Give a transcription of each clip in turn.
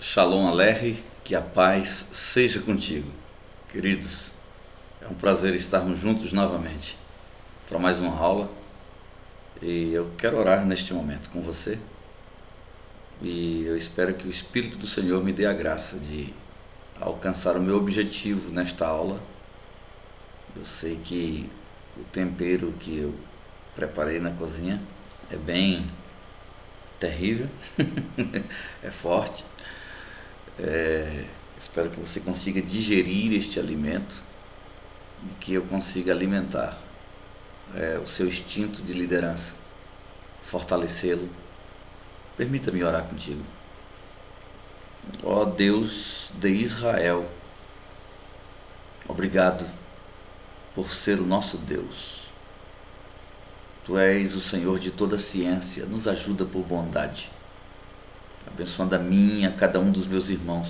Shalom Aleichem, que a paz seja contigo. Queridos, é um prazer estarmos juntos novamente para mais uma aula e eu quero orar neste momento com você e eu espero que o Espírito do Senhor me dê a graça de alcançar o meu objetivo nesta aula. Eu sei que o tempero que eu preparei na cozinha é bem terrível, é forte. Espero que você consiga digerir este alimento e que eu consiga alimentar o seu instinto de liderança, fortalecê-lo. Permita-me orar contigo. Ó Deus de Israel, obrigado por ser o nosso Deus. Tu és o Senhor de toda a ciência, nos ajuda por bondade, abençoando a mim e a cada um dos meus irmãos.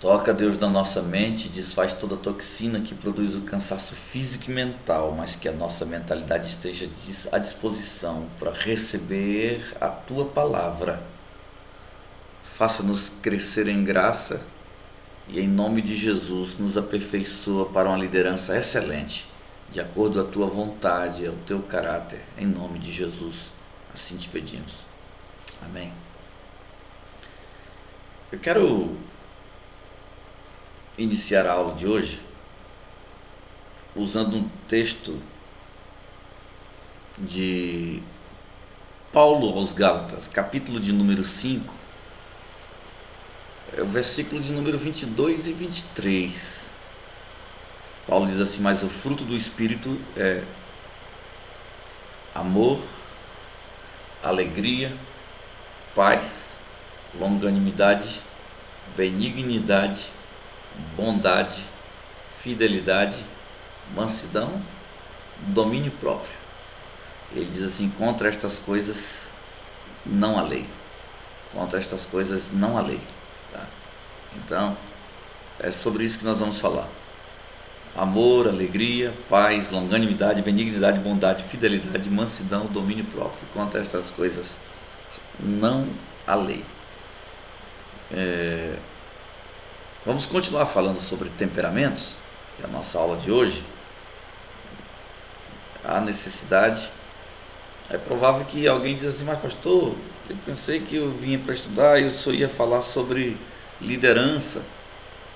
Toca, Deus, na nossa mente, desfaz toda a toxina que produz o cansaço físico e mental, mas que a nossa mentalidade esteja à disposição para receber a Tua palavra. Faça-nos crescer em graça e, em nome de Jesus, nos aperfeiçoa para uma liderança excelente, de acordo com a Tua vontade, ao Teu caráter, em nome de Jesus. Assim te pedimos. Amém. Eu quero iniciar a aula de hoje usando um texto de Paulo aos Gálatas, capítulo de número 5, o versículo de número 22 e 23. Paulo diz assim: mas o fruto do Espírito é amor, alegria, paz, longanimidade, benignidade, bondade, fidelidade, mansidão, domínio próprio. Ele diz assim: contra estas coisas não há lei. Contra estas coisas não há lei. Tá? Então, é sobre isso que nós vamos falar. Amor, alegria, paz, longanimidade, benignidade, bondade, fidelidade, mansidão, domínio próprio. Contra estas coisas não há lei. Vamos continuar falando sobre temperamentos, que é a nossa aula de hoje. Há necessidade. É provável que alguém diz assim: mas pastor, eu pensei que eu vinha para estudar e eu só ia falar sobre liderança,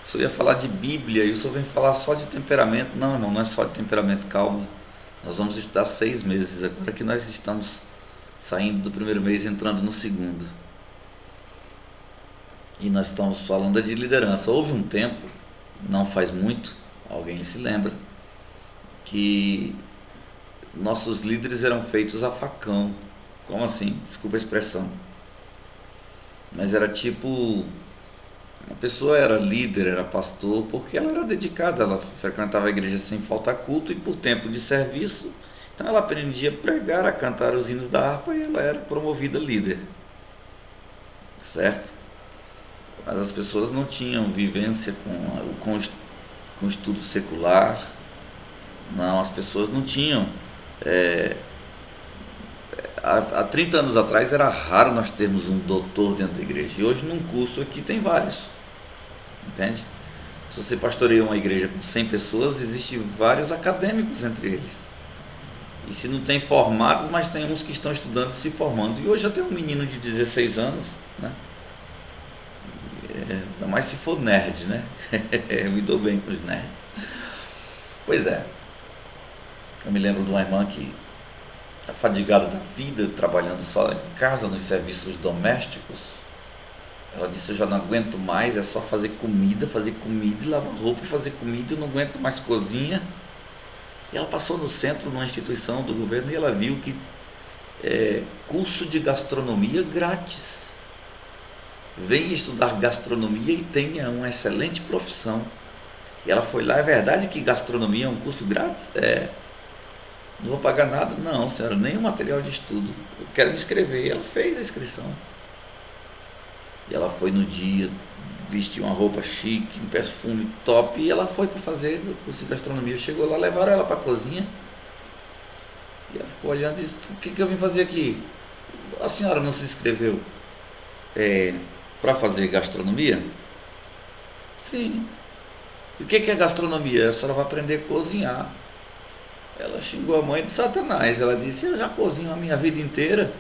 só ia falar de Bíblia, e eu só venho falar só de temperamento. Não, irmão, não é só de temperamento, calma. Nós vamos estudar 6 meses, agora que nós estamos saindo do primeiro mês e entrando no segundo. E nós estamos falando de liderança. Houve um tempo, não faz muito, alguém se lembra, que nossos líderes eram feitos a facão. Como assim? Desculpa a expressão. Mas era tipo, a pessoa era líder, era pastor, porque ela era dedicada, ela frequentava a igreja sem faltar culto e por tempo de serviço. Então ela aprendia a pregar, a cantar os hinos da harpa e ela era promovida líder. Certo? Mas as pessoas não tinham vivência com o estudo secular. Não, as pessoas não tinham. Há 30 anos atrás era raro nós termos um doutor dentro da igreja. E hoje num curso aqui tem vários. Entende? Se você pastoreia uma igreja com 100 pessoas, existem vários acadêmicos entre eles. E se não tem formados, mas tem uns que estão estudando e se formando. E hoje já tem um menino de 16 anos, né? Ainda mais se for nerd, né? Eu me dou bem com os nerds. Pois é. Eu me lembro de uma irmã que, afadigada da vida, trabalhando só em casa, nos serviços domésticos, ela disse: eu já não aguento mais, é só fazer comida e lavar roupa, fazer comida, eu não aguento mais cozinha. E ela passou no centro, numa instituição do governo, e ela viu que curso de gastronomia grátis. Venha estudar gastronomia e tenha uma excelente profissão. E ela foi lá: é verdade que gastronomia é um curso grátis? Não vou pagar nada? Não, senhora, nem o material de estudo. Eu quero me inscrever. E ela fez a inscrição. E ela foi no dia, vestiu uma roupa chique, um perfume top, e ela foi para fazer o curso de gastronomia. Chegou lá, levaram ela para a cozinha. E ela ficou olhando e disse: o que eu vim fazer aqui? A senhora não se inscreveu? para fazer gastronomia? Sim. E o que é gastronomia? A senhora vai aprender a cozinhar. Ela xingou a mãe de Satanás. Ela disse: eu já cozinho a minha vida inteira.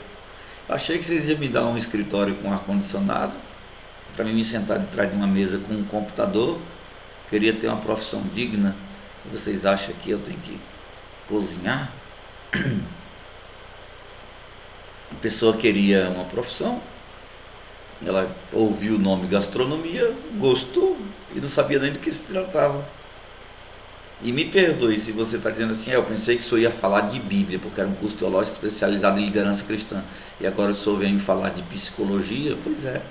Achei que vocês iam me dar um escritório com ar-condicionado para mim me sentar de trás de uma mesa com um computador. Queria ter uma profissão digna. E vocês acham que eu tenho que cozinhar? A pessoa queria uma profissão, ela ouviu o nome gastronomia, gostou e não sabia nem do que se tratava. E me perdoe se você está dizendo assim: eu pensei que o senhor ia falar de Bíblia, porque era um curso teológico especializado em liderança cristã, e agora o senhor vem me falar de psicologia. Pois é,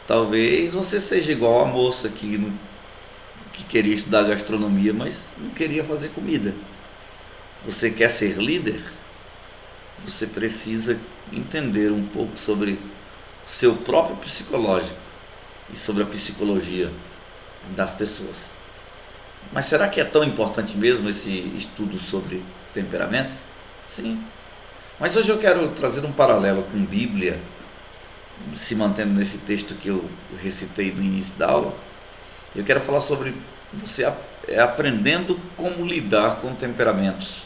talvez você seja igual a moça que queria estudar gastronomia, mas não queria fazer comida. Você quer ser líder? Você precisa entender um pouco sobre seu próprio psicológico e sobre a psicologia das pessoas. Mas será que é tão importante mesmo esse estudo sobre temperamentos? Sim. Mas hoje eu quero trazer um paralelo com Bíblia, se mantendo nesse texto que eu recitei no início da aula. Eu quero falar sobre você aprendendo como lidar com temperamentos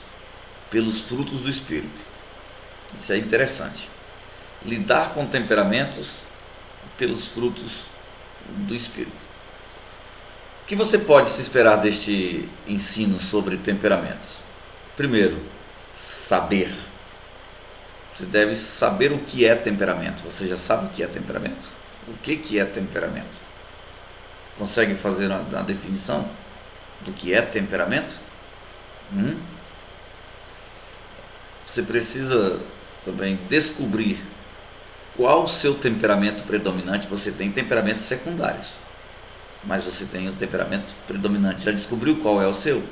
pelos frutos do Espírito. Isso é interessante. Lidar com temperamentos pelos frutos do Espírito. O que você pode se esperar deste ensino sobre temperamentos? Primeiro, saber. Você deve saber o que é temperamento. Você já sabe o que é temperamento? O que é temperamento? Consegue fazer uma definição do que é temperamento? Você precisa também descobrir qual o seu temperamento predominante. Você tem temperamentos secundários, mas você tem o temperamento predominante. Já descobriu qual é o seu?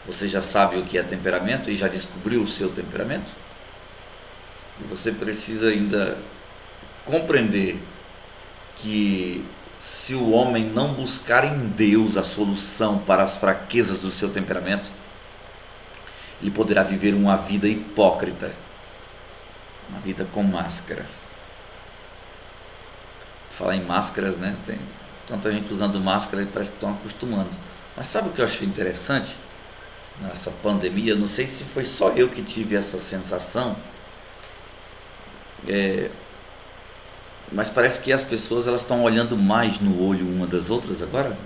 Você já sabe o que é temperamento e já descobriu o seu temperamento? E você precisa ainda compreender que se o homem não buscar em Deus a solução para as fraquezas do seu temperamento, ele poderá viver uma vida hipócrita, uma vida com máscaras. Falar em máscaras, né? Tem tanta gente usando máscara e parece que estão acostumando. Mas sabe o que eu achei interessante nessa pandemia? Não sei se foi só eu que tive essa sensação, mas parece que as pessoas elas estão olhando mais no olho uma das outras agora.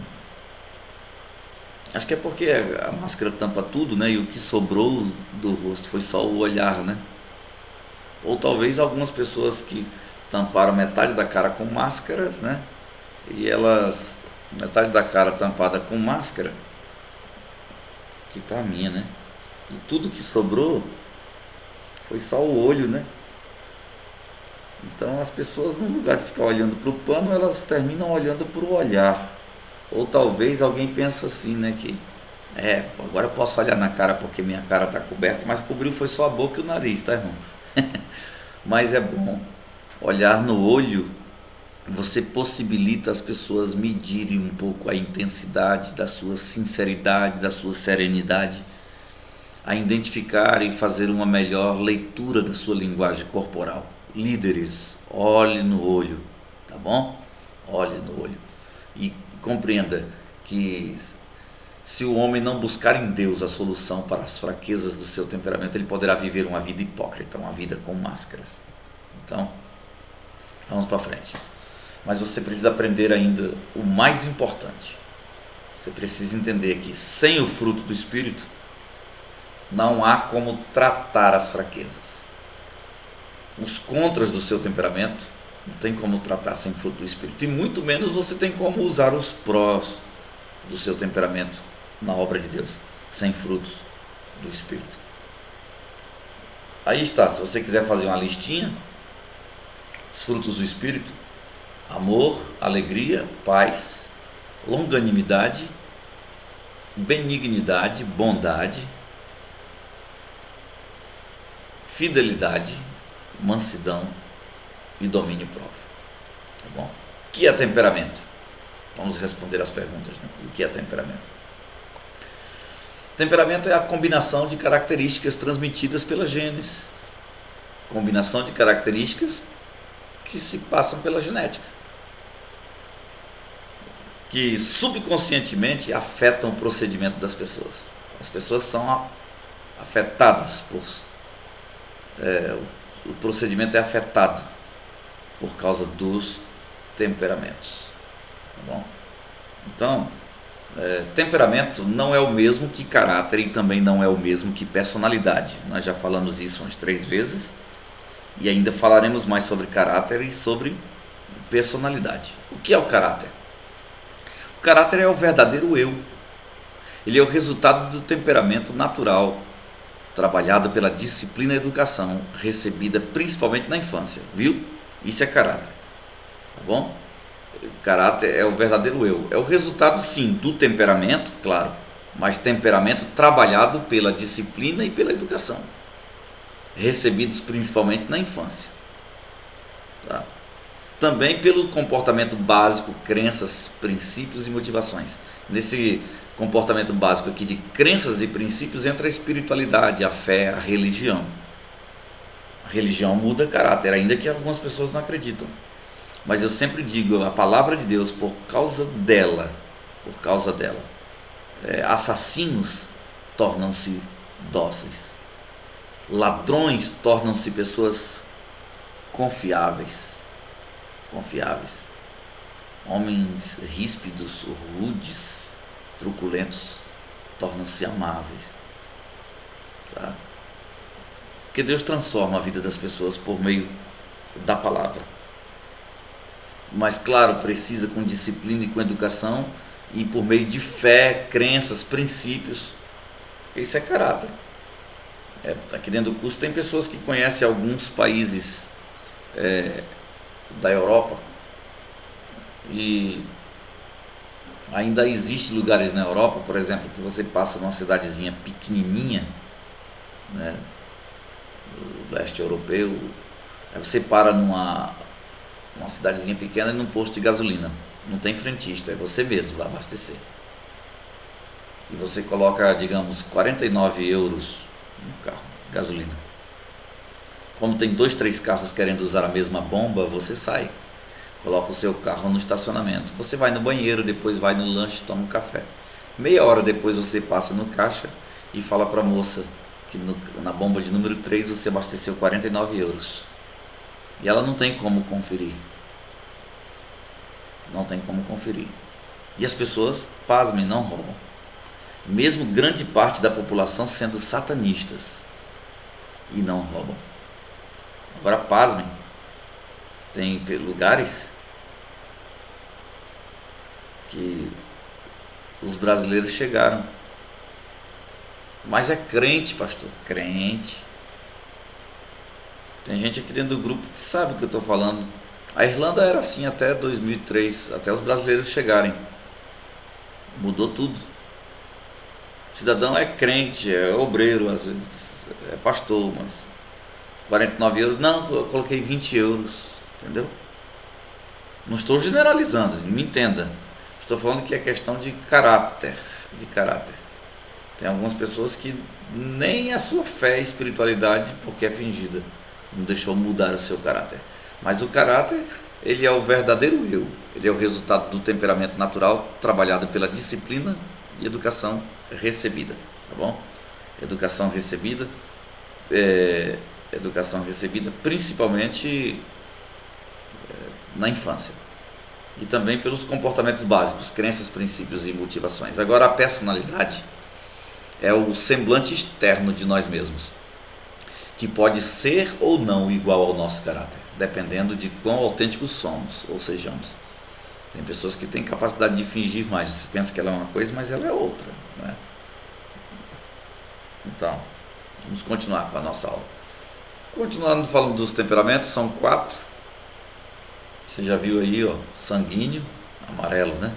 Acho que é porque a máscara tampa tudo, né? E o que sobrou do rosto foi só o olhar, né? Ou talvez algumas pessoas que tamparam metade da cara com máscaras, né? E elas, metade da cara tampada com máscara, que tá a minha, né? E tudo que sobrou foi só o olho, né? Então as pessoas, no lugar de ficar olhando para o pano, elas terminam olhando para o olhar. Ou talvez alguém pense assim, né? Que agora eu posso olhar na cara porque minha cara está coberta, mas cobriu foi só a boca e o nariz, tá, irmão? Mas é bom olhar no olho. Você possibilita as pessoas medirem um pouco a intensidade da sua sinceridade, da sua serenidade, a identificar e fazer uma melhor leitura da sua linguagem corporal. Líderes, olhe no olho, tá bom? Olhe no olho e compreenda que se o homem não buscar em Deus a solução para as fraquezas do seu temperamento, ele poderá viver uma vida hipócrita, uma vida com máscaras. Então, vamos para frente. Mas você precisa aprender ainda o mais importante. Você precisa entender que sem o fruto do Espírito, não há como tratar as fraquezas. Os contras do seu temperamento, não tem como tratar sem fruto do Espírito. E muito menos você tem como usar os prós do seu temperamento na obra de Deus, sem frutos do Espírito. Aí está, se você quiser fazer uma listinha, os frutos do Espírito: amor, alegria, paz, longanimidade, benignidade, bondade, fidelidade, mansidão e domínio próprio. Tá bom? O que é temperamento? Vamos responder as perguntas, né? O que é temperamento? Temperamento é a combinação de características transmitidas pela genes. Combinação de características que se passam pela genética, que subconscientemente afetam o procedimento das pessoas. As pessoas são afetadas por... o procedimento é afetado por causa dos temperamentos. Tá bom? Então, temperamento não é o mesmo que caráter e também não é o mesmo que personalidade. Nós já falamos isso umas 3 vezes e ainda falaremos mais sobre caráter e sobre personalidade. O que é o caráter? O caráter é o verdadeiro eu. Ele é o resultado do temperamento natural, trabalhado pela disciplina e educação, recebida principalmente na infância. Viu? Isso é caráter. Tá bom? O caráter é o verdadeiro eu. É o resultado, sim, do temperamento, claro, mas temperamento trabalhado pela disciplina e pela educação, recebidos principalmente na infância. Tá? Também pelo comportamento básico, crenças, princípios e motivações. Nesse comportamento básico aqui de crenças e princípios entra a espiritualidade, a fé, a religião. A religião muda caráter, ainda que algumas pessoas não acreditam. Mas eu sempre digo, a palavra de Deus, por causa dela, assassinos tornam-se dóceis. Ladrões tornam-se pessoas confiáveis. Homens ríspidos, rudes, truculentos tornam-se amáveis. Tá? Porque Deus transforma a vida das pessoas por meio da palavra. Mas claro, precisa com disciplina e com educação e por meio de fé, crenças, princípios. Porque isso é caráter. Aqui dentro do curso tem pessoas que conhecem alguns países da Europa e ainda existem lugares na Europa, por exemplo, que você passa numa cidadezinha pequenininha, né, do leste europeu, aí você para numa cidadezinha pequena e num posto de gasolina, não tem frentista, é você mesmo vai abastecer. E você coloca, digamos, 49 euros no carro, gasolina. Como tem 2, 3 carros querendo usar a mesma bomba, você sai, coloca o seu carro no estacionamento, você vai no banheiro, depois vai no lanche, toma um café. Meia hora depois você passa no caixa e fala para a moça que na bomba de número 3 você abasteceu 49 euros. E ela não tem como conferir. E as pessoas, pasmem, não roubam. Mesmo grande parte da população sendo satanistas e não roubam. Agora, pasmem, tem lugares que os brasileiros chegaram. Mas é crente, pastor, crente. Tem gente aqui dentro do grupo que sabe o que eu estou falando. A Irlanda era assim até 2003, até os brasileiros chegarem. Mudou tudo. O cidadão é crente, é obreiro, às vezes é pastor, mas 49 euros, não, eu coloquei 20 euros, entendeu? Não estou generalizando, me entenda. Estou falando que é questão de caráter, Tem algumas pessoas que nem a sua fé e espiritualidade, porque é fingida, não deixou mudar o seu caráter. Mas o caráter, ele é o verdadeiro eu. Ele é o resultado do temperamento natural trabalhado pela disciplina e educação recebida, tá bom? Educação recebida principalmente na infância. E também pelos comportamentos básicos, crenças, princípios e motivações. Agora, a personalidade é o semblante externo de nós mesmos, que pode ser ou não igual ao nosso caráter, dependendo de quão autênticos somos ou sejamos. Tem pessoas que têm capacidade de fingir mais. Você pensa que ela é uma coisa, mas ela é outra, né? Então, vamos continuar com a nossa aula. Continuando falando dos temperamentos, são 4. Você já viu aí, ó, sanguíneo, amarelo, né?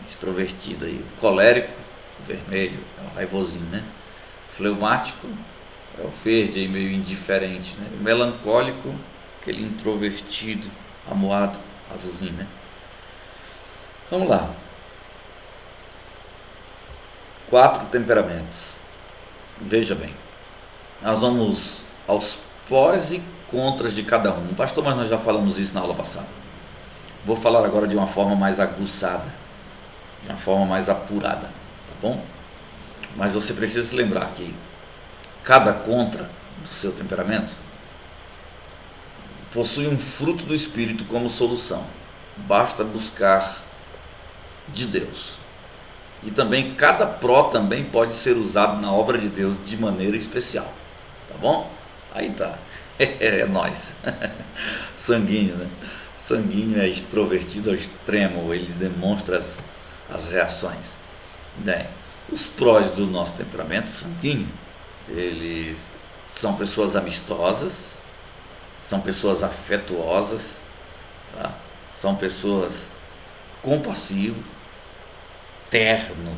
Extrovertido aí. Colérico, vermelho, é o raivosinho, né? Fleumático, é o verde aí, meio indiferente, né? O melancólico, aquele introvertido, amuado, azulzinho, né? Vamos lá. 4 temperamentos. Veja bem, nós vamos aos prós e contras de cada um. Pastor, mas nós já falamos isso na aula passada. Vou falar agora de uma forma mais aguçada, de uma forma mais apurada, tá bom? Mas você precisa se lembrar que cada contra do seu temperamento possui um fruto do Espírito como solução. Basta buscar de Deus. E também cada pró também pode ser usado na obra de Deus de maneira especial. Tá bom? Aí tá. É nós. Sanguíneo, né? Sanguíneo é extrovertido ao extremo, ele demonstra as reações. Bem, os prós do nosso temperamento sanguíneo, eles são pessoas amistosas, são pessoas afetuosas, tá? São pessoas compassivas, terno,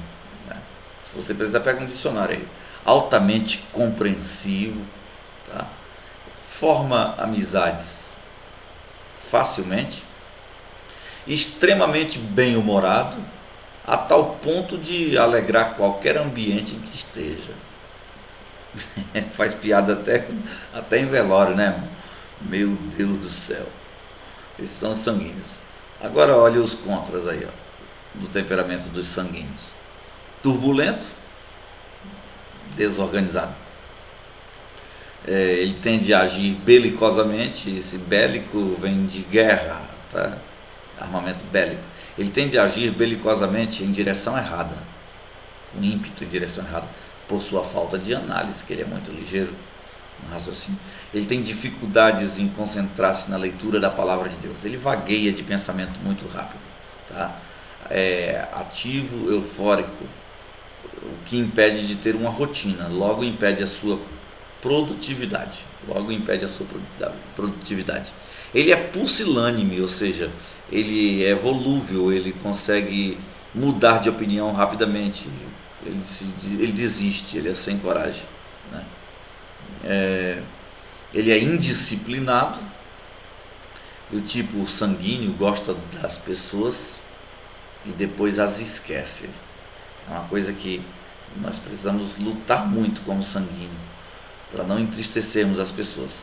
né? Se você precisar, pega um dicionário aí. Altamente compreensivo, tá? Forma amizades facilmente, extremamente bem-humorado, a tal ponto de alegrar qualquer ambiente em que esteja. Faz piada até em velório, né, irmão? Meu Deus do céu. Esses são os sanguíneos. Agora olha os contras aí, ó, do temperamento dos sanguíneos. Turbulento, desorganizado. Ele tende a agir belicosamente. Esse bélico vem de guerra, tá? Armamento bélico. Ele tende a agir belicosamente em direção errada, com ímpeto em direção errada, por sua falta de análise, que ele é muito ligeiro no raciocínio. Ele tem dificuldades em concentrar-se na leitura da palavra de Deus. Ele vagueia de pensamento muito rápido, tá? Ativo, eufórico, o que impede de ter uma rotina, logo impede a sua produtividade. Ele é pusilânime, ou seja, ele é volúvel, ele consegue mudar de opinião rapidamente, ele desiste, ele é sem coragem, né? Ele é indisciplinado. E o tipo sanguíneo gosta das pessoas e depois as esquece. É uma coisa que nós precisamos lutar muito como sanguíneo, para não entristecermos as pessoas,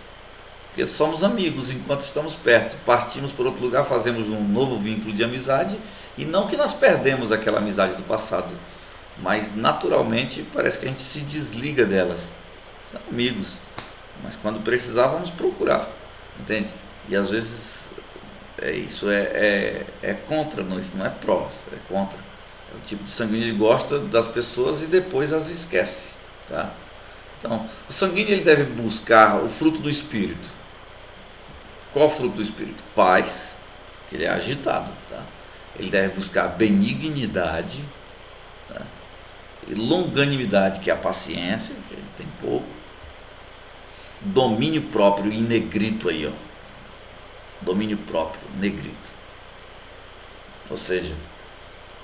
porque somos amigos enquanto estamos perto, partimos por outro lugar, fazemos um novo vínculo de amizade, e não que nós perdemos aquela amizade do passado, mas naturalmente parece que a gente se desliga delas. São amigos, mas quando precisar vamos procurar, entende? E às vezes isso é contra nós, não é pró, é contra. O tipo de sanguíneo, ele gosta das pessoas e depois as esquece, tá? Então, o sanguíneo, ele deve buscar o fruto do Espírito. Qual o fruto do Espírito? Paz, que ele é agitado, tá? Ele deve buscar benignidade, tá? E longanimidade, que é a paciência, que ele tem pouco. Domínio próprio, em negrito aí, ó. Domínio próprio, negrito. Ou seja,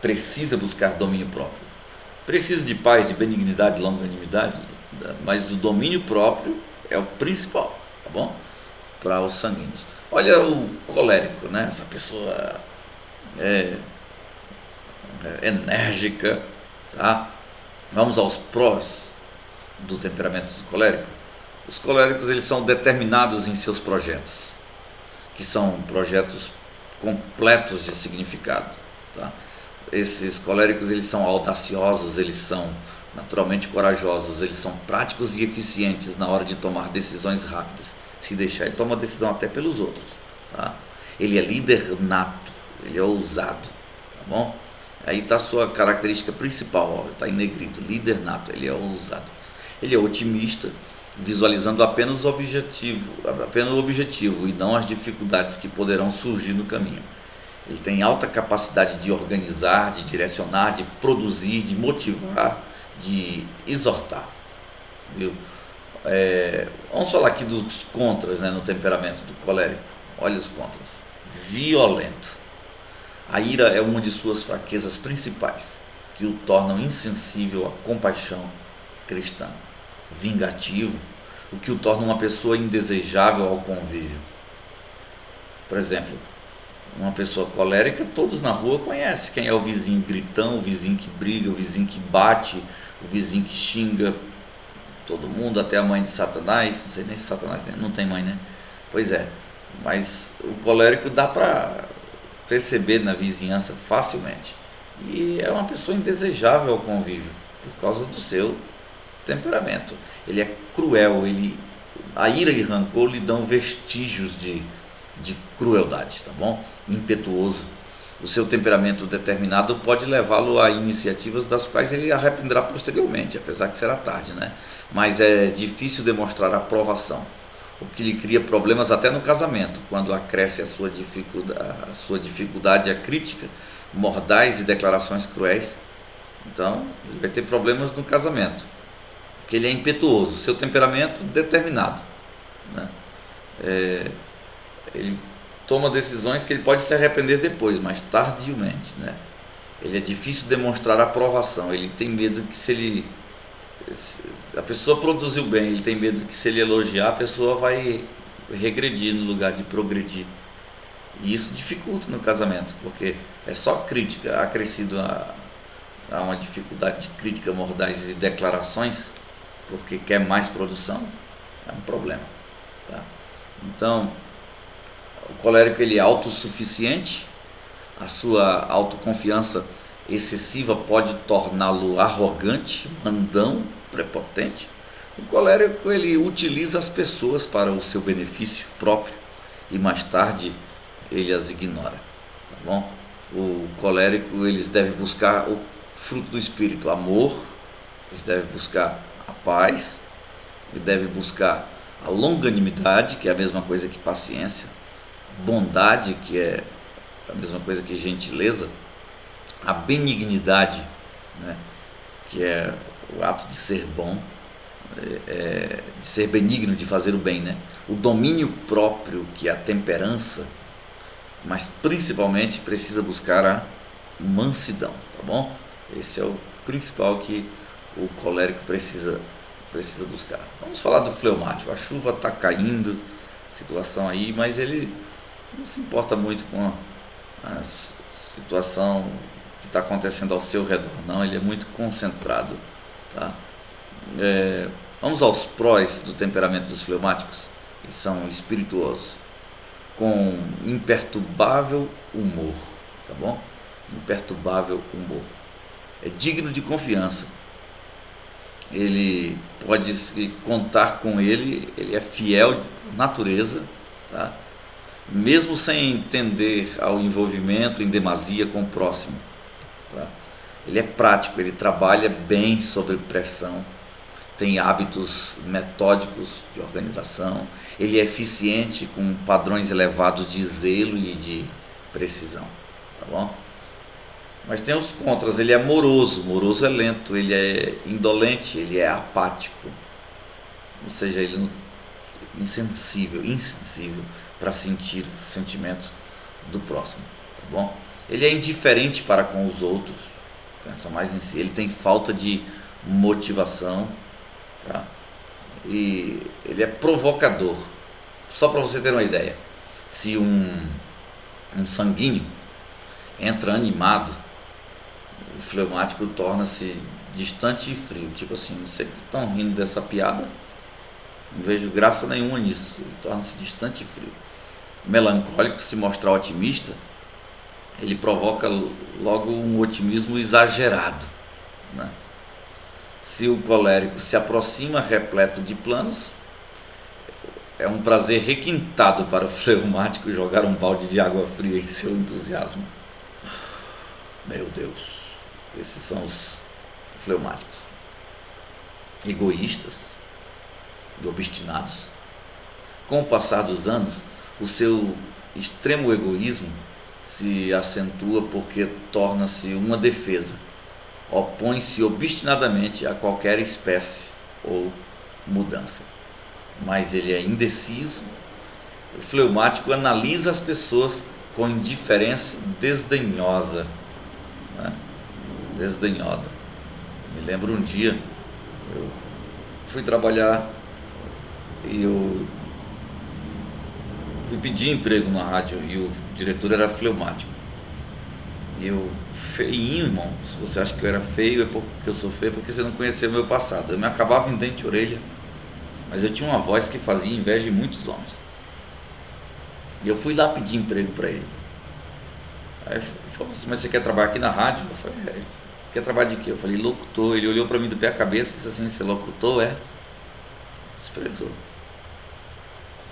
precisa buscar domínio próprio. Precisa de paz, de benignidade, longanimidade, mas o domínio próprio é o principal, tá bom? Para os sanguíneos. Olha o colérico, né? Essa pessoa é enérgica, tá? Vamos aos prós do temperamento do colérico. Os coléricos, eles são determinados em seus projetos, que são projetos completos de significado, tá? Esses coléricos, eles são audaciosos, eles são naturalmente corajosos, eles são práticos e eficientes na hora de tomar decisões rápidas. Se deixar, ele toma decisão até pelos outros, tá? Ele é líder nato, ele é ousado, tá bom? Aí está a sua característica principal, está em negrito, líder nato, ele é ousado. Ele é otimista, visualizando apenas o objetivo e não as dificuldades que poderão surgir no caminho. Ele tem alta capacidade de organizar, de direcionar, de produzir, de motivar, de exortar, viu? Vamos falar aqui dos contras, né, no temperamento do colérico. Olha os contras. Violento. A ira é uma de suas fraquezas principais, que o tornam insensível à compaixão cristã. Vingativo, o que o torna uma pessoa indesejável ao convívio. Por exemplo, uma pessoa colérica, todos na rua conhecem quem é o vizinho gritão, o vizinho que briga, o vizinho que bate, o vizinho que xinga todo mundo, até a mãe de Satanás. Não sei nem se Satanás não tem mãe, né? Pois é, mas o colérico dá para perceber na vizinhança facilmente. E é uma pessoa indesejável ao convívio, por causa do seu temperamento. Ele é cruel, a ira e rancor lhe dão vestígios de crueldade, tá bom? Impetuoso. O seu temperamento determinado pode levá-lo a iniciativas das quais ele arrependerá posteriormente, apesar que será tarde, né? Mas é difícil demonstrar aprovação, o que lhe cria problemas até no casamento, quando acresce a sua dificuldade à crítica, mordaz e declarações cruéis. Então, ele vai ter problemas no casamento, porque ele é impetuoso, seu temperamento determinado, né? Ele toma decisões que ele pode se arrepender depois, mas tardiamente, né? Ele é difícil demonstrar aprovação, ele tem medo que se a pessoa produziu bem, ele tem medo que se ele elogiar, a pessoa vai regredir no lugar de progredir. E isso dificulta no casamento, porque é só crítica, acrescido a uma dificuldade de crítica, mordaz e declarações, porque quer mais produção, é um problema, tá? Então, o colérico ele é autossuficiente, a sua autoconfiança excessiva pode torná-lo arrogante, mandão, prepotente. O colérico ele utiliza as pessoas para o seu benefício próprio e mais tarde ele as ignora, tá bom? O colérico eles devem buscar o fruto do espírito, amor, eles devem buscar a paz, eles devem buscar a longanimidade, que é a mesma coisa que paciência, bondade, que é a mesma coisa que gentileza, a benignidade, né, que é o ato de ser bom, de ser benigno, de fazer o bem, né? O domínio próprio, que é a temperança, mas principalmente precisa buscar a mansidão, tá bom? Esse é o principal que o colérico precisa buscar. Vamos falar do fleumático. A chuva está caindo, situação aí, mas ele não se importa muito com a situação que está acontecendo ao seu redor, não. Ele é muito concentrado, tá? Vamos aos prós do temperamento dos fleumáticos. Eles são espirituosos, com imperturbável humor, tá bom? Imperturbável humor. É digno de confiança. Ele pode contar com ele é fiel por natureza, tá? Mesmo sem tender ao envolvimento em demasia com o próximo, tá? Ele é prático, ele trabalha bem sob pressão, tem hábitos metódicos de organização, ele é eficiente com padrões elevados de zelo e de precisão, tá bom? Mas tem os contras, ele é moroso é lento, ele é indolente, ele é apático, ou seja, ele não, insensível para sentir o sentimento do próximo, tá bom? Ele é indiferente para com os outros, pensa mais em si, ele tem falta de motivação, tá? E ele é provocador. Só para você ter uma ideia, se um sanguíneo entra animado, o fleumático torna-se distante e frio, tipo assim, não sei que estão rindo dessa piada, não vejo graça nenhuma nisso, ele torna-se distante e frio. Melancólico, se mostrar otimista, ele provoca logo um otimismo exagerado, né? Se o colérico se aproxima repleto de planos, é um prazer requintado para o fleumático jogar um balde de água fria em seu entusiasmo. Meu Deus, esses são os fleumáticos. Egoístas e obstinados. Com o passar dos anos, o seu extremo egoísmo se acentua porque torna-se uma defesa. Opõe-se obstinadamente a qualquer espécie ou mudança. Mas ele é indeciso. O fleumático analisa as pessoas com indiferença desdenhosa, né? Desdenhosa. Me lembro um dia, eu fui trabalhar e eu fui pedir emprego na rádio e o diretor era fleumático. E eu, feinho, irmão, se você acha que eu era feio é porque eu sou feio, porque você não conheceu o meu passado. Eu me acabava em dente e orelha, mas eu tinha uma voz que fazia inveja em muitos homens. E eu fui lá pedir emprego para ele. Aí ele falou assim, mas você quer trabalhar aqui na rádio? Eu falei, quer trabalhar de quê? Eu falei, locutor. Ele olhou para mim do pé à cabeça e disse assim, você é locutor? É? Desprezou.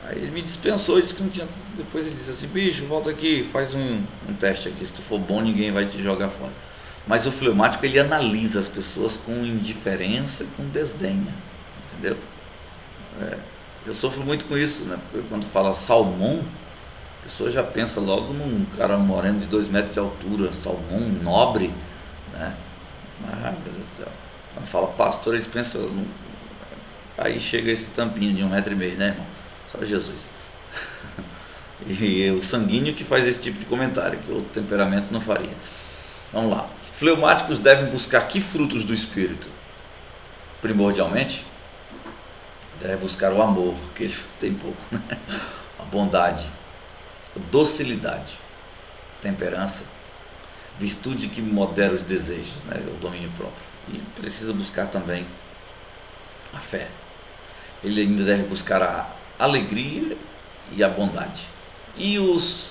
Aí ele me dispensou, disse que não tinha. Depois ele disse assim, bicho, volta aqui, faz um teste aqui, se tu for bom ninguém vai te jogar fora. Mas o fleumático, ele analisa as pessoas com indiferença e com desdenha, entendeu? Eu sofro muito com isso, né? Porque quando fala salmão, a pessoa já pensa logo num cara moreno de 2 metros de altura, salmão nobre, né? Ah, meu Deus do céu. Quando fala pastor, eles pensam. Aí chega esse tampinho de 1,5 m, né, irmão? Só Jesus. E é o sanguíneo que faz esse tipo de comentário, que outro temperamento não faria. Vamos lá. Fleumáticos devem buscar que frutos do Espírito? Primordialmente, devem buscar o amor, que eles têm pouco, né? A bondade, a docilidade, temperança, virtude que modera os desejos, né? O domínio próprio. E precisa buscar também a fé. Ele ainda deve buscar a alegria e a bondade. E os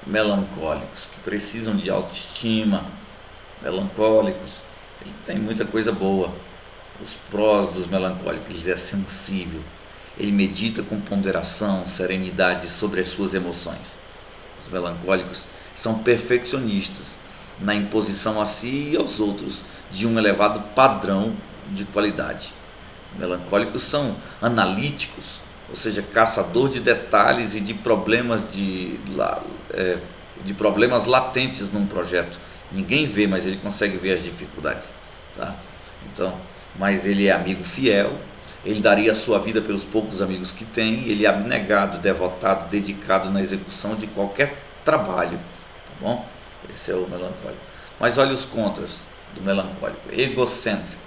melancólicos, que precisam de autoestima, melancólicos, ele tem muita coisa boa. Os prós dos melancólicos, ele é sensível, ele medita com ponderação, serenidade sobre as suas emoções. Os melancólicos são perfeccionistas na imposição a si e aos outros de um elevado padrão de qualidade. Melancólicos são analíticos, ou seja, caçador de detalhes e de problemas de problemas latentes num projeto. Ninguém vê, mas ele consegue ver as dificuldades, tá? Então, mas ele é amigo fiel, ele daria a sua vida pelos poucos amigos que tem, ele é abnegado, devotado, dedicado na execução de qualquer trabalho, tá bom? Esse é o melancólico. Mas olha os contras do melancólico: egocêntrico,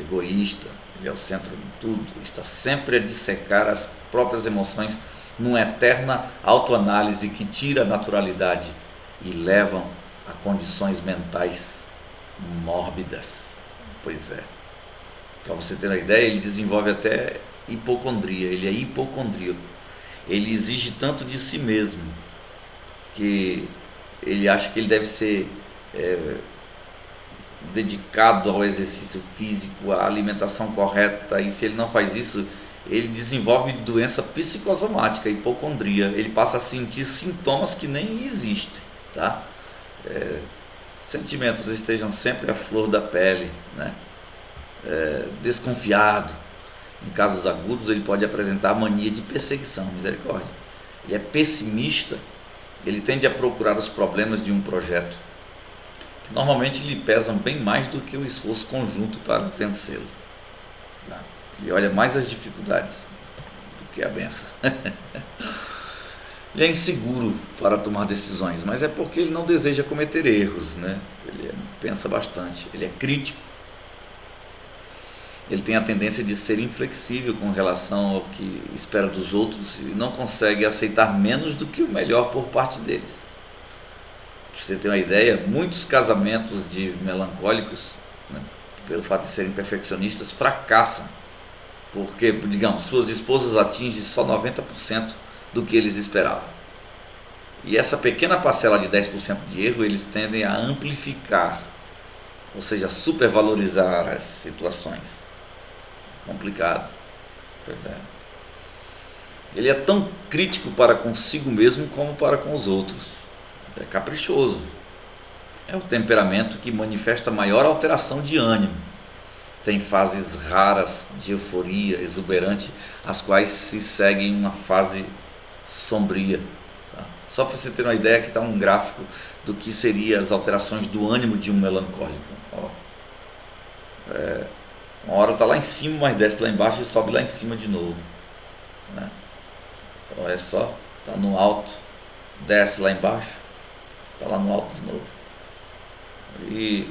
egoísta, ele é o centro de tudo, está sempre a dissecar as próprias emoções numa eterna autoanálise que tira a naturalidade e levam a condições mentais mórbidas. Pois é, para você ter uma ideia, ele desenvolve até hipocondria, ele é hipocondríaco, ele exige tanto de si mesmo que ele acha que ele deve ser dedicado ao exercício físico, à alimentação correta, e se ele não faz isso, ele desenvolve doença psicossomática, hipocondria, ele passa a sentir sintomas que nem existem, tá? Sentimentos estejam sempre à flor da pele, né? Desconfiado, em casos agudos ele pode apresentar mania de perseguição, misericórdia. Ele é pessimista, ele tende a procurar os problemas de um projeto, que normalmente lhe pesam bem mais do que o esforço conjunto para vencê-lo, tá? Ele olha mais as dificuldades do que a benção. Ele é inseguro para tomar decisões, mas é porque ele não deseja cometer erros, né? Ele pensa bastante, ele é crítico, ele tem a tendência de ser inflexível com relação ao que espera dos outros e não consegue aceitar menos do que o melhor por parte deles. Para você ter uma ideia, muitos casamentos de melancólicos, né, pelo fato de serem perfeccionistas, fracassam, porque, digamos, suas esposas atingem só 90% do que eles esperavam. E essa pequena parcela de 10% de erro, eles tendem a amplificar, ou seja, supervalorizar as situações. Complicado. Pois é. Ele é tão crítico para consigo mesmo como para com os outros. É caprichoso. É o temperamento que manifesta maior alteração de ânimo. Tem fases raras de euforia exuberante, as quais se seguem uma fase sombria. Tá? Só para você ter uma ideia, aqui está um gráfico do que seriam as alterações do ânimo de um melancólico. Ó. Uma hora está lá em cima, mas desce lá embaixo e sobe lá em cima de novo, né? Olha só, está no alto, desce lá embaixo, está lá no alto de novo. E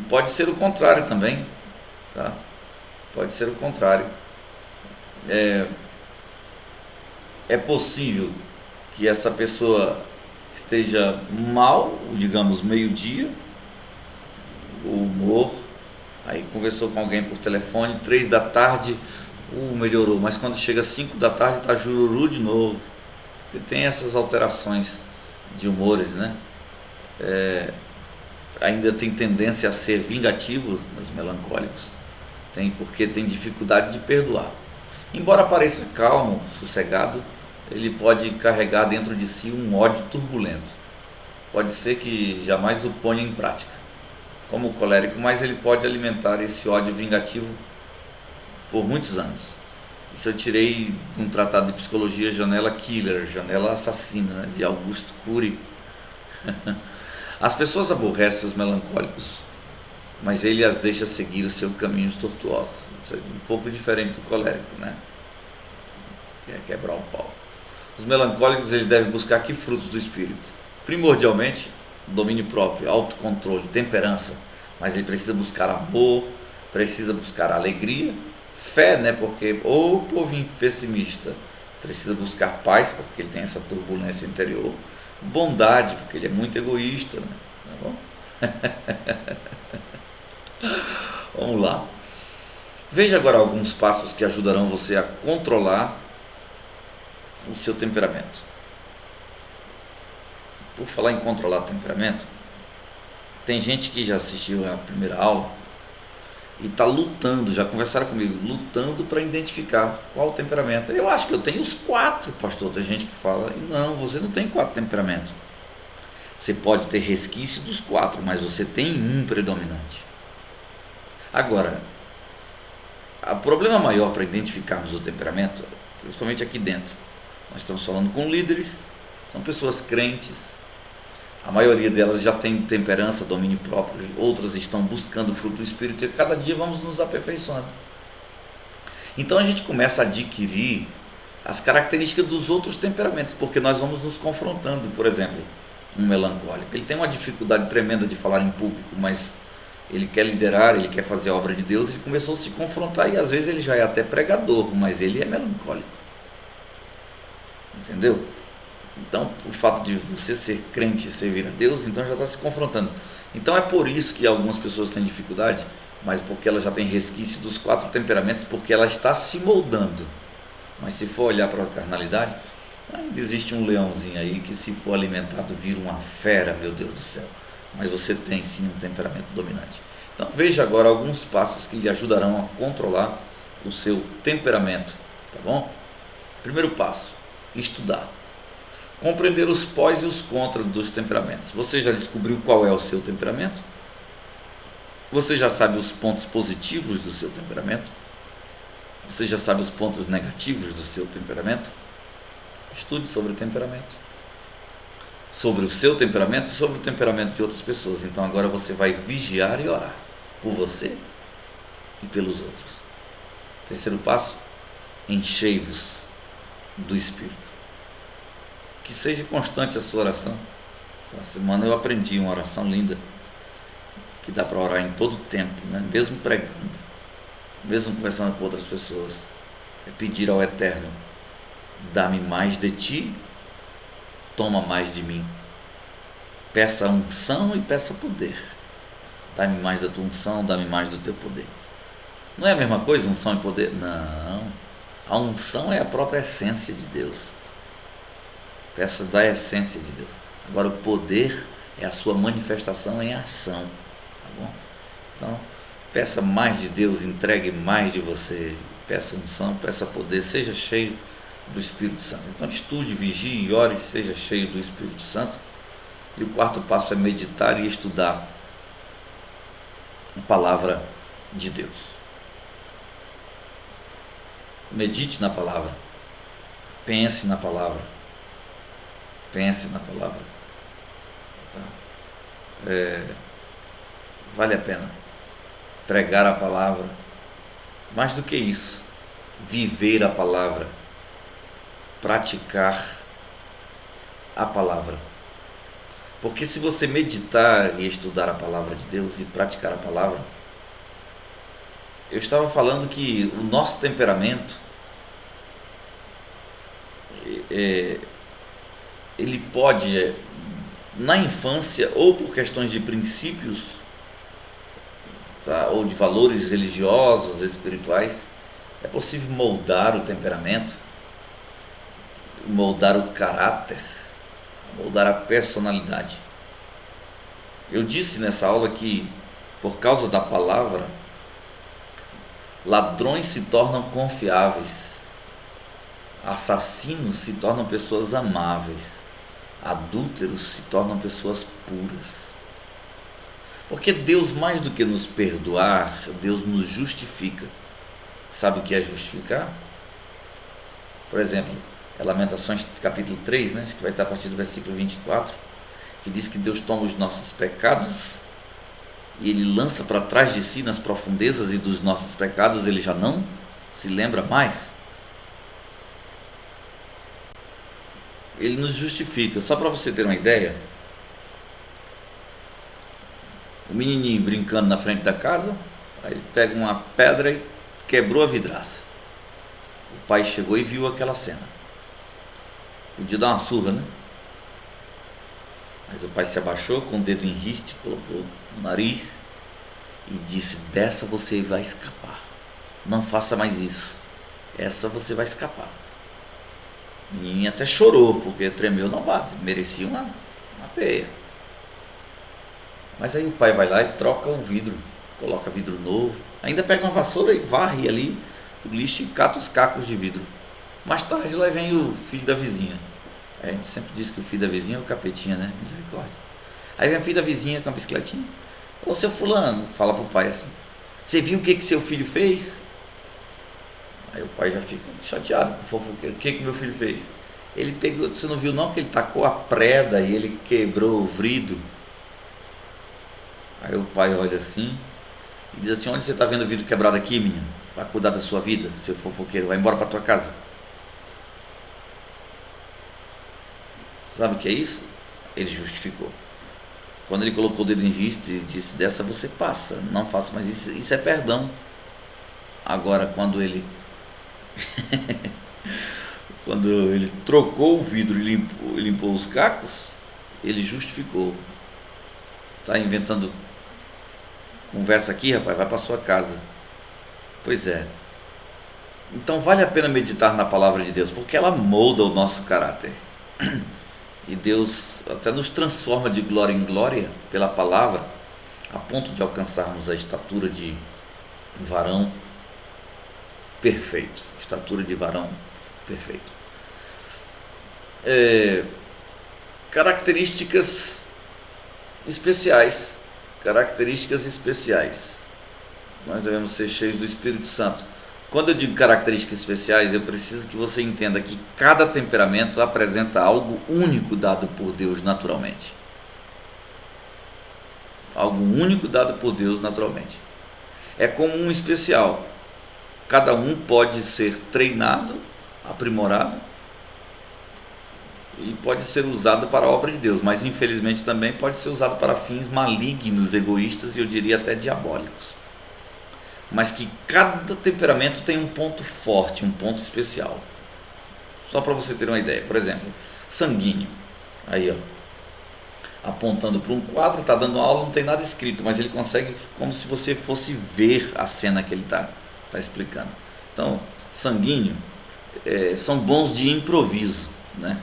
pode ser o contrário também, tá? Pode ser o contrário. É possível que essa pessoa esteja mal, digamos, meio-dia, o humor, aí conversou com alguém por telefone, 3 da tarde, melhorou, mas quando chega às 5 da tarde está jururu de novo. Porque tem essas alterações de humores, né? Ainda tem tendência a ser vingativo nos melancólicos, porque tem dificuldade de perdoar. Embora pareça calmo, sossegado, ele pode carregar dentro de si um ódio turbulento. Pode ser que jamais o ponha em prática, como o colérico, mas ele pode alimentar esse ódio vingativo por muitos anos. Isso eu tirei de um tratado de psicologia, Janela Killer, Janela Assassina, né, de Auguste Cury. As pessoas aborrecem os melancólicos, mas ele as deixa seguir os seus caminhos tortuosos. Isso é um pouco diferente do colérico, né? Que é quebrar o pau. Os melancólicos, eles devem buscar que frutos do espírito? Primordialmente, domínio próprio, autocontrole, temperança. Mas ele precisa buscar amor, precisa buscar alegria, fé, né? Porque o povinho pessimista precisa buscar paz, porque ele tem essa turbulência interior. Bondade, porque ele é muito egoísta, né? Tá bom? Vamos lá. Veja agora alguns passos que ajudarão você a controlar o seu temperamento. Por falar em controlar temperamento, tem gente que já assistiu a primeira aula e está lutando, já conversaram comigo, lutando para identificar qual o temperamento. Eu acho que eu tenho os 4, pastor. Tem gente que fala, não, você não tem 4 temperamentos. Você pode ter resquício dos 4, mas você tem um predominante. Agora, o problema maior para identificarmos o temperamento, principalmente aqui dentro, nós estamos falando com líderes, são pessoas crentes, a maioria delas já tem temperança, domínio próprio, outras estão buscando o fruto do Espírito e cada dia vamos nos aperfeiçoando. Então a gente começa a adquirir as características dos outros temperamentos, porque nós vamos nos confrontando. Por exemplo, um melancólico, ele tem uma dificuldade tremenda de falar em público, mas ele quer liderar, ele quer fazer a obra de Deus, ele começou a se confrontar e às vezes ele já é até pregador, mas ele é melancólico. Entendeu? Então, o fato de você ser crente e servir a Deus, então já está se confrontando. Então é por isso que algumas pessoas têm dificuldade, mas porque ela já tem resquício dos 4 temperamentos, porque ela está se moldando. Mas se for olhar para a carnalidade, ainda existe um leãozinho aí que, se for alimentado, vira uma fera, meu Deus do céu. Mas você tem sim um temperamento dominante. Então veja agora alguns passos que lhe ajudarão a controlar o seu temperamento, tá bom? Primeiro passo, estudar. Compreender os pós e os contras dos temperamentos. Você já descobriu qual é o seu temperamento? Você já sabe os pontos positivos do seu temperamento? Você já sabe os pontos negativos do seu temperamento? Estude sobre o temperamento. Sobre o seu temperamento e sobre o temperamento de outras pessoas. Então agora você vai vigiar e orar por você e pelos outros. Terceiro passo, enchei-vos do Espírito. Que seja constante a sua oração. Essa semana eu aprendi uma oração linda, que dá para orar em todo tempo, né? Mesmo pregando, mesmo conversando com outras pessoas. É pedir ao Eterno, dá-me mais de ti, toma mais de mim. Peça unção e peça poder. Dá-me mais da tua unção, dá-me mais do teu poder. Não é a mesma coisa, unção e poder? Não. A unção é a própria essência de Deus. Peça da essência de Deus. Agora, o poder é a sua manifestação em ação. Tá bom? Então, peça mais de Deus, entregue mais de você. Peça unção, peça poder, seja cheio do Espírito Santo. Então, estude, vigie e ore, seja cheio do Espírito Santo. E o quarto passo é meditar e estudar a palavra de Deus. Medite na palavra. Pense na palavra. Pense na palavra. Tá? Vale a pena pregar a palavra. Mais do que isso, viver a palavra, praticar a palavra. Porque se você meditar e estudar a palavra de Deus e praticar a palavra, eu estava falando que o nosso temperamento ele pode, na infância, ou por questões de princípios, tá, ou de valores religiosos, espirituais, É possível moldar o temperamento, moldar o caráter, moldar a personalidade. Eu disse nessa aula que, por causa da palavra, ladrões se tornam confiáveis, assassinos se tornam pessoas amáveis, adúlteros se tornam pessoas puras. Porque Deus, mais do que nos perdoar, Deus nos justifica. Sabe o que é justificar? Por exemplo, é Lamentações capítulo 3, né? Acho que vai estar a partir do versículo 24, que diz que Deus toma os nossos pecados e Ele lança para trás de si nas profundezas, e dos nossos pecados Ele já não se lembra mais. Ele nos justifica. Só para você ter uma ideia, o menininho brincando na frente da casa, aí ele pega uma pedra e quebrou a vidraça. O pai chegou e viu aquela cena. Podia dar uma surra, né? Mas o pai se abaixou com o dedo em riste, colocou no nariz e disse: dessa você vai escapar. Não faça mais isso. Essa você vai escapar. O menino até chorou, porque tremeu na base. Merecia uma peia. Mas aí o pai vai lá e troca o vidro, coloca vidro novo, ainda pega uma vassoura e varre ali o lixo e cata os cacos de vidro. Mais tarde lá vem o filho da vizinha. A gente sempre diz que o filho da vizinha é o capetinha, né? Misericórdia. Aí vem o filho da vizinha com a bicicletinha. Ô seu fulano, fala pro pai assim: você viu o que seu filho fez? Aí o pai já fica chateado, fofoqueiro. O que meu filho fez? Ele pegou, você não viu não que ele tacou a preda e ele quebrou o vidro? Aí o pai olha assim e diz assim: onde você está vendo o vidro quebrado aqui, menino? Vai cuidar da sua vida, seu fofoqueiro, vai embora para tua casa. Sabe o que é isso? Ele justificou. Quando ele colocou o dedo em riste e disse: dessa você passa, não faça mais isso. Isso é perdão. Agora, quando ele quando ele trocou o vidro e limpou os cacos, ele justificou. Está inventando conversa aqui, rapaz? Vai para sua casa. Pois é. Então vale a pena meditar na palavra de Deus, porque ela molda o nosso caráter. E Deus até nos transforma de glória em glória pela palavra, a ponto de alcançarmos a estatura de varão perfeito. Estatura de varão perfeito. Características especiais. Características especiais. Nós devemos ser cheios do Espírito Santo. Quando eu digo características especiais, eu preciso que você entenda que cada temperamento apresenta algo único dado por Deus naturalmente. Algo único dado por Deus naturalmente. É como um especial. Cada um pode ser treinado, aprimorado e pode ser usado para a obra de Deus, mas infelizmente também pode ser usado para fins malignos, egoístas e eu diria até diabólicos. Mas que cada temperamento tem um ponto forte, um ponto especial. Só para você ter uma ideia. Por exemplo, sanguíneo. Aí, ó, apontando para um quadro, está dando aula, não tem nada escrito, mas ele consegue, como se você fosse ver a cena que ele está explicando. Então, sanguíneo são bons de improviso, né?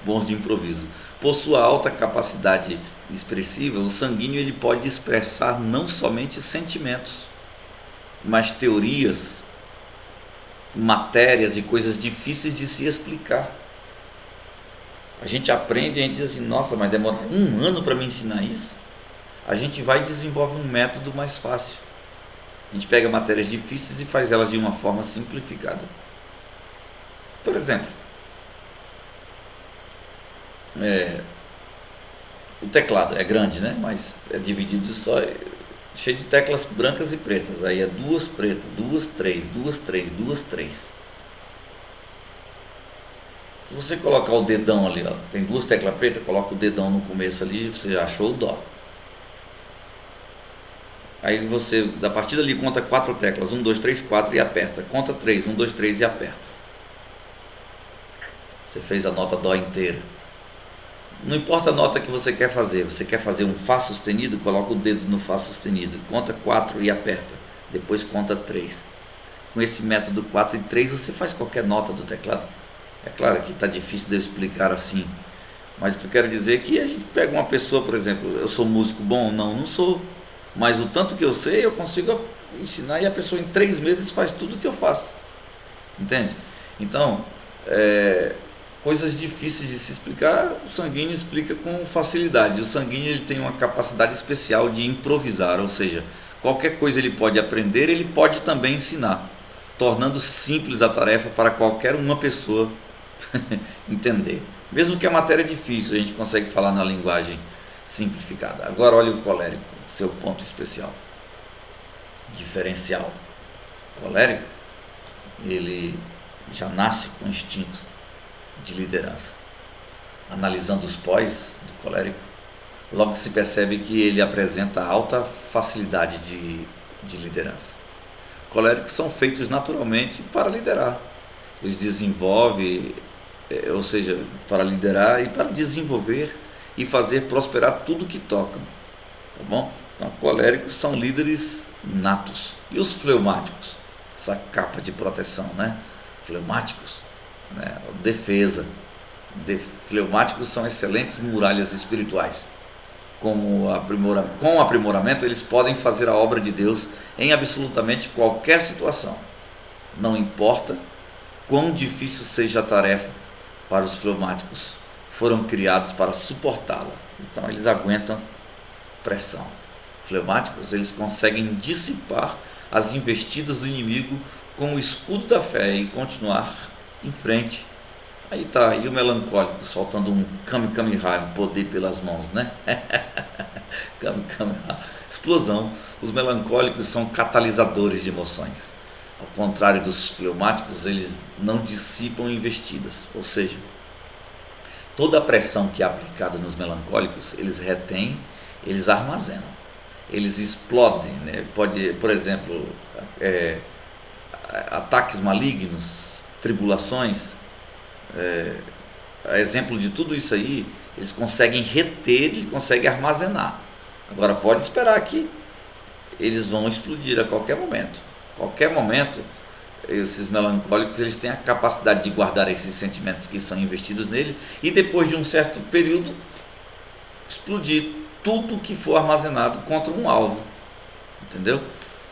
Bons de improviso. Por sua alta capacidade expressiva, o sanguíneo ele pode expressar não somente sentimentos, mas teorias, matérias e coisas difíceis de se explicar. A gente aprende e a gente diz assim: nossa, mas demora 1 ano para me ensinar isso. A gente vai e desenvolve um método mais fácil. A gente pega matérias difíceis e faz elas de uma forma simplificada. Por exemplo, o teclado é grande, né? Mas é dividido só, cheio de teclas brancas e pretas. Aí é 2 pretas, 2, 3, 2, 3, 2, 3. Se você colocar o dedão ali, ó, tem 2 teclas pretas, coloca o dedão no começo ali, você já achou o dó. Aí você, a partir dali, conta 4 teclas, 1, 2, 3, 4 e aperta. Conta 3, 1, 2, 3 e aperta. Você fez a nota dó inteira. Não importa a nota que você quer fazer um Fá sustenido, coloca o dedo no Fá sustenido, conta 4 e aperta, depois conta 3. com esse método 4 e 3 você faz qualquer nota do teclado. É claro que está difícil de eu explicar assim, mas o que eu quero dizer é que a gente pega uma pessoa, por exemplo, eu sou músico bom? Não, não sou. Mas o tanto que eu sei, eu consigo ensinar e a pessoa em 3 meses faz tudo que eu faço. Entende? Então, coisas difíceis de se explicar, o sanguíneo explica com facilidade. O sanguíneo ele tem uma capacidade especial de improvisar, ou seja, qualquer coisa ele pode aprender, ele pode também ensinar, tornando simples a tarefa para qualquer uma pessoa entender. Mesmo que a matéria é difícil, a gente consegue falar na linguagem simplificada. Agora olha o colérico, seu ponto especial, diferencial. O colérico, ele já nasce com instinto de liderança. Analisando os pós do colérico, logo se percebe que ele apresenta alta facilidade de liderança. Coléricos são feitos naturalmente para liderar. Eles desenvolvem, ou seja, para liderar e para desenvolver e fazer prosperar tudo que tocam. Tá bom? Então, coléricos são líderes natos. E os fleumáticos? Essa capa de proteção, né? Fleumáticos, né? Defesa. Fleumáticos são excelentes muralhas espirituais. Com o aprimoramento, eles podem fazer a obra de Deus em absolutamente qualquer situação. Não importa quão difícil seja a tarefa, para os fleumáticos, foram criados para suportá-la. Então eles aguentam pressão. Fleumáticos, eles conseguem dissipar as investidas do inimigo com o escudo da fé e continuar em frente. Aí tá, e o melancólico soltando um Kamehameha, poder pelas mãos, né? Kamehameha, explosão. Os melancólicos são catalisadores de emoções. Ao contrário dos fleumáticos, eles não dissipam investidas, ou seja, toda a pressão que é aplicada nos melancólicos, eles retêm, eles armazenam, eles explodem, né? Pode, por exemplo, ataques malignos, tribulações, exemplo de tudo isso aí, eles conseguem reter, eles conseguem armazenar. Agora pode esperar que eles vão explodir a qualquer momento. Qualquer momento, esses melancólicos eles têm a capacidade de guardar esses sentimentos que são investidos nele e depois de um certo período explodir tudo que for armazenado contra um alvo, entendeu?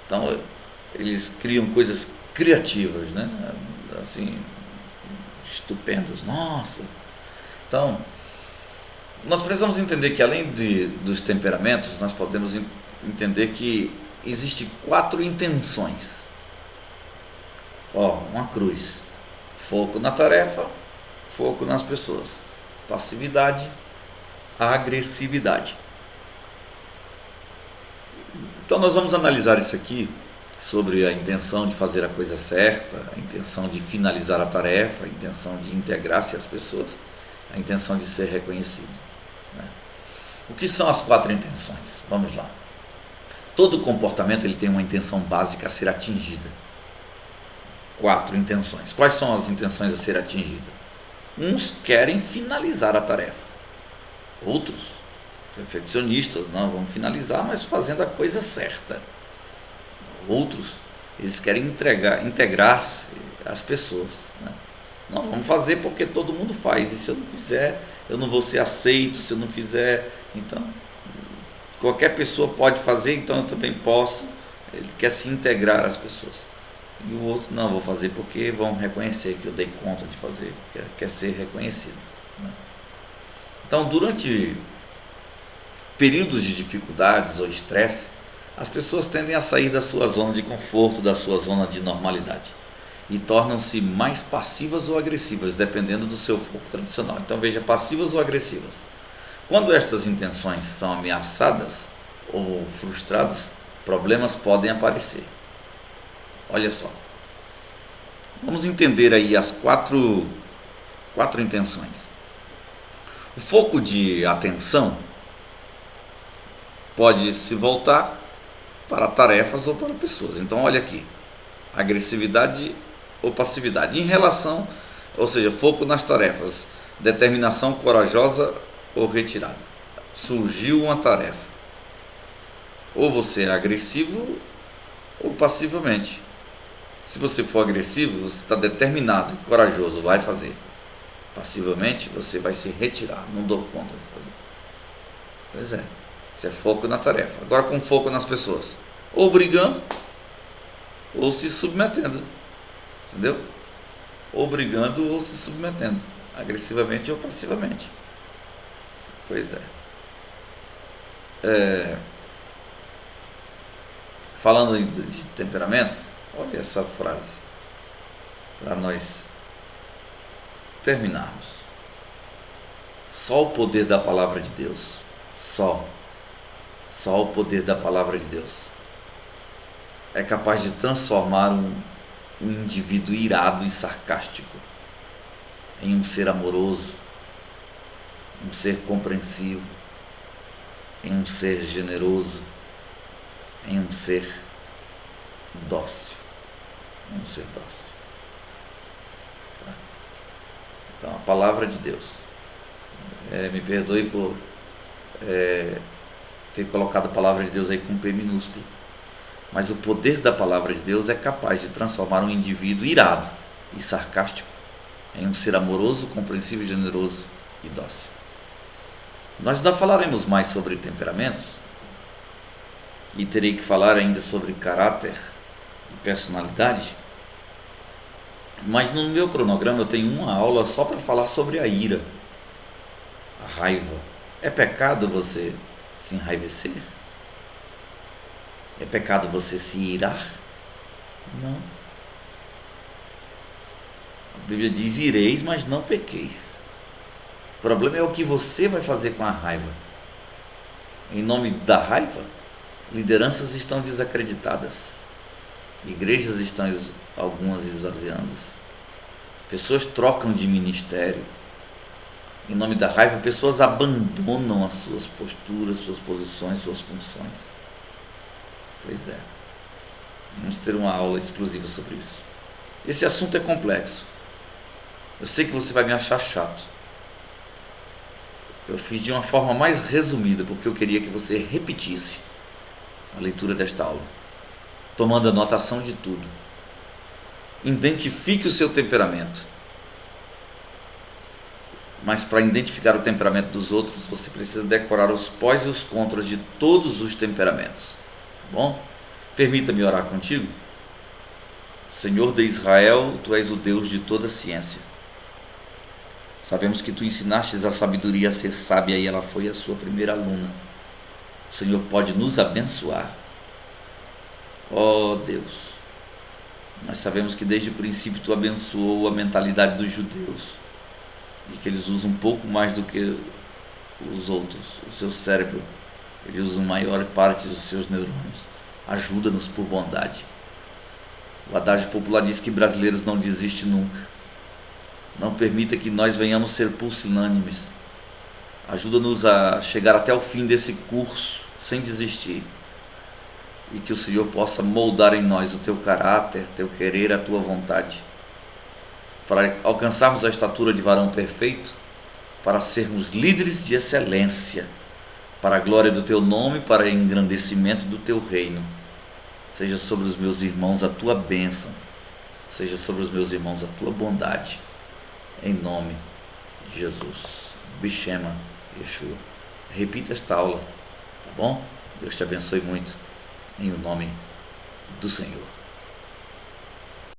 Então eles criam coisas criativas, né? Assim, estupendas. Nossa! Então nós precisamos entender que além dos temperamentos, nós podemos entender que existe 4 intenções. Uma cruz: foco na tarefa, foco nas pessoas, passividade, agressividade. Então nós vamos analisar isso aqui sobre a intenção de fazer a coisa certa, a intenção de finalizar a tarefa, a intenção de integrar-se às pessoas, a intenção de ser reconhecido, né? O que são as 4 intenções? Vamos lá. Todo comportamento ele tem uma intenção básica a ser atingida. 4 intenções. Quais são as intenções a ser atingidas? Uns querem finalizar a tarefa. Outros, perfeccionistas, não, vamos finalizar, mas fazendo a coisa certa. Outros, eles querem integrar-se às pessoas, né? Não, vamos fazer porque todo mundo faz, e se eu não fizer, eu não vou ser aceito, se eu não fizer, então qualquer pessoa pode fazer, então eu também posso. Ele quer se integrar às pessoas. E o outro, não, vou fazer porque vão reconhecer que eu dei conta de fazer, quer ser reconhecido, né? Então, durante períodos de dificuldades ou estresse, as pessoas tendem a sair da sua zona de conforto, da sua zona de normalidade, e tornam-se mais passivas ou agressivas, dependendo do seu foco tradicional. Então veja, passivas ou agressivas. Quando estas intenções são ameaçadas ou frustradas, problemas podem aparecer. Olha só, vamos entender aí as quatro intenções. O foco de atenção pode se voltar para tarefas ou para pessoas. Então olha aqui, agressividade ou passividade. Em relação, ou seja, foco nas tarefas, determinação corajosa ou retirada. Surgiu uma tarefa, ou você é agressivo ou passivamente. Se você for agressivo, você está determinado e corajoso, vai fazer. Passivelmente, você vai se retirar. Não dou conta de fazer. Pois é, isso é foco na tarefa. Agora com foco nas pessoas. Ou brigando, ou se submetendo. Entendeu? Ou brigando, ou se submetendo. Agressivamente ou passivamente. Pois é. Falando de temperamentos, olha essa frase. Para nós terminarmos. Só o poder da palavra de Deus. Só o poder da palavra de Deus é capaz de transformar um indivíduo irado e sarcástico em um ser amoroso, um ser compreensivo, em um ser generoso, em um ser dócil. Tá? Então, a palavra de Deus. Me perdoe por ter colocado a palavra de Deus aí com P minúsculo. Mas o poder da palavra de Deus é capaz de transformar um indivíduo irado e sarcástico em um ser amoroso, compreensivo, generoso e dócil. Nós ainda falaremos mais sobre temperamentos e terei que falar ainda sobre caráter e personalidade. Mas no meu cronograma eu tenho uma aula só para falar sobre a ira, a raiva. É pecado você se enraivecer? É pecado você se irar? Não. A Bíblia diz: ireis, mas não pequeis. O problema é o que você vai fazer com a raiva. Em nome da raiva, lideranças estão desacreditadas. Igrejas estão algumas esvaziando. Pessoas trocam de ministério. Em nome da raiva, pessoas abandonam as suas posturas, suas posições, suas funções. Pois é. Vamos ter uma aula exclusiva sobre isso. Esse assunto é complexo. Eu sei que você vai me achar chato. Eu fiz de uma forma mais resumida, porque eu queria que você repetisse a leitura desta aula, tomando anotação de tudo. Identifique o seu temperamento. Mas para identificar o temperamento dos outros, você precisa decorar os pós e os contras de todos os temperamentos. Bom, permita-me orar contigo. Senhor de Israel, Tu és o Deus de toda ciência. Sabemos que Tu ensinastes a sabedoria a ser sábia e ela foi a sua primeira aluna. O Senhor pode nos abençoar. Ó Deus, nós sabemos que desde o princípio Tu abençoou a mentalidade dos judeus e que eles usam um pouco mais do que os outros, o seu cérebro. Ele usa a maior parte dos seus neurônios. Ajuda-nos por bondade. O adágio popular diz que brasileiros não desistem nunca. Não permita que nós venhamos ser pusilânimes. Ajuda-nos a chegar até o fim desse curso sem desistir. E que o Senhor possa moldar em nós o Teu caráter, Teu querer, a Tua vontade. Para alcançarmos a estatura de varão perfeito, para sermos líderes de excelência, para a glória do Teu nome, para engrandecimento do Teu reino. Seja sobre os meus irmãos a Tua bênção, seja sobre os meus irmãos a Tua bondade, em nome de Jesus. Bishema Yeshua. Repita esta aula, tá bom? Deus te abençoe muito, em o nome do Senhor.